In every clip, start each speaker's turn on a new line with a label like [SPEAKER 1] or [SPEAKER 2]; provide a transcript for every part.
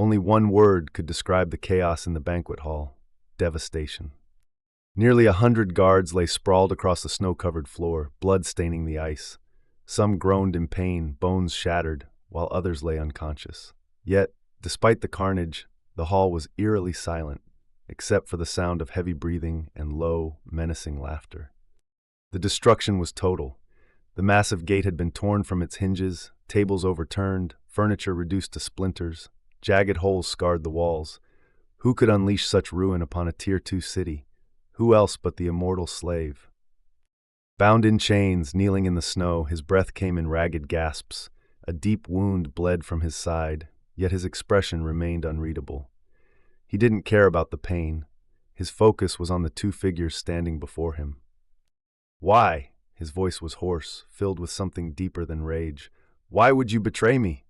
[SPEAKER 1] Only one word could describe the chaos in the banquet hall: devastation. Nearly 100 guards lay sprawled across the snow-covered floor, blood staining the ice. Some groaned in pain, bones shattered, while others lay unconscious. Yet, despite the carnage, the hall was eerily silent, except for the sound of heavy breathing and low, menacing laughter. The destruction was total. The massive gate had been torn from its hinges, tables overturned, furniture reduced to splinters, jagged holes scarred the walls. Who could unleash such ruin upon a Tier 2 city? Who else but the immortal slave? Bound in chains, kneeling in the snow, his breath came in ragged gasps. A deep wound bled from his side, yet his expression remained unreadable. He didn't care about the pain. His focus was on the two figures standing before him. "Why?" His voice was hoarse, filled with something deeper than rage. "Why would you betray me?"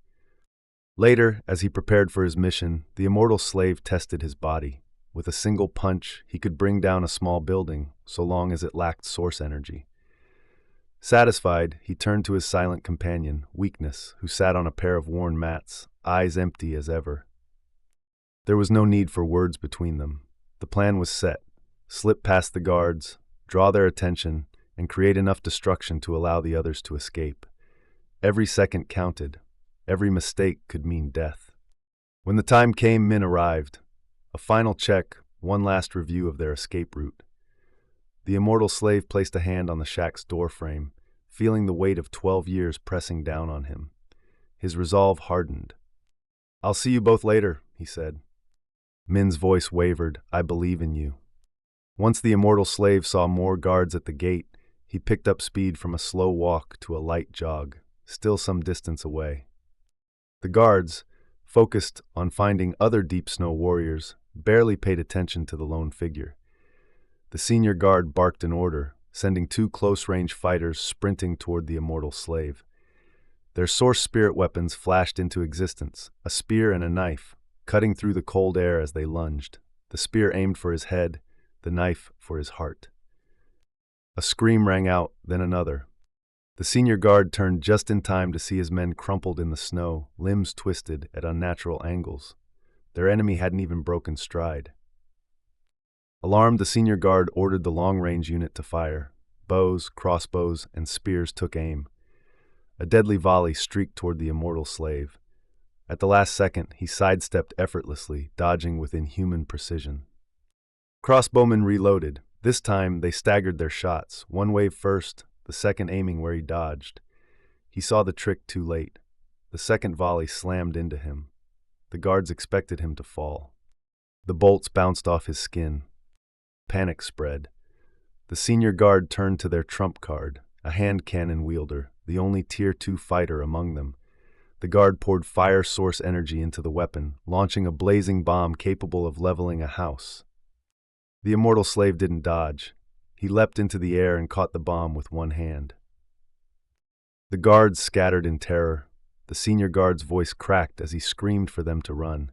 [SPEAKER 1] Later, as he prepared for his mission, the immortal slave tested his body. With a single punch, he could bring down a small building, so long as it lacked source energy. Satisfied, he turned to his silent companion, Weakness, who sat on a pair of worn mats, eyes empty as ever. There was no need for words between them. The plan was set: slip past the guards, draw their attention, and create enough destruction to allow the others to escape. Every second counted. Every mistake could mean death. When the time came, Min arrived. A final check, one last review of their escape route. The immortal slave placed a hand on the shack's doorframe, feeling the weight of 12 years pressing down on him. His resolve hardened. "I'll see you both later," he said. Min's voice wavered. "I believe in you." Once the immortal slave saw more guards at the gate, he picked up speed from a slow walk to a light jog, still some distance away. The guards, focused on finding other deep snow warriors, barely paid attention to the lone figure. The senior guard barked an order, sending two close-range fighters sprinting toward the immortal slave. Their source spirit weapons flashed into existence, a spear and a knife, cutting through the cold air as they lunged. The spear aimed for his head, the knife for his heart. A scream rang out, then another. The senior guard turned just in time to see his men crumpled in the snow, limbs twisted at unnatural angles. Their enemy hadn't even broken stride. Alarmed, the senior guard ordered the long-range unit to fire. Bows, crossbows, and spears took aim. A deadly volley streaked toward the immortal slave. At the last second, he sidestepped effortlessly, dodging with inhuman precision. Crossbowmen reloaded. This time, they staggered their shots, one wave first, the second aiming where he dodged. He saw the trick too late. The second volley slammed into him. The guards expected him to fall. The bolts bounced off his skin. Panic spread. The senior guard turned to their trump card, a hand cannon wielder, the only Tier 2 fighter among them. The guard poured fire source energy into the weapon, launching a blazing bomb capable of leveling a house. The immortal slave didn't dodge. He leapt into the air and caught the bomb with one hand. The guards scattered in terror. The senior guard's voice cracked as he screamed for them to run,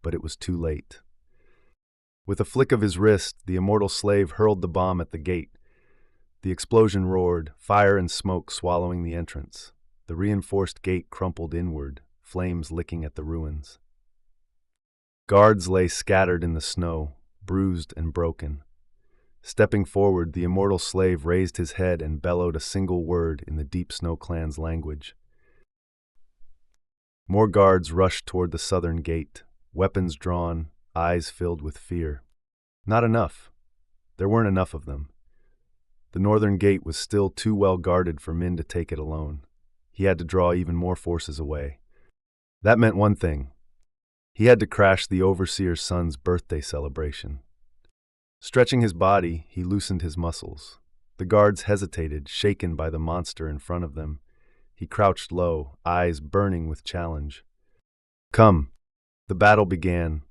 [SPEAKER 1] but it was too late. With a flick of his wrist, the immortal slave hurled the bomb at the gate. The explosion roared, fire and smoke swallowing the entrance. The reinforced gate crumpled inward, flames licking at the ruins. Guards lay scattered in the snow, bruised and broken. Stepping forward, the immortal slave raised his head and bellowed a single word in the Deep Snow Clan's language. More guards rushed toward the southern gate, weapons drawn, eyes filled with fear. Not enough. There weren't enough of them. The northern gate was still too well guarded for Min to take it alone. He had to draw even more forces away. That meant one thing. He had to crash the Overseer's son's birthday celebration. Stretching his body, he loosened his muscles. The guards hesitated, shaken by the monster in front of them. He crouched low, eyes burning with challenge. "Come." The battle began,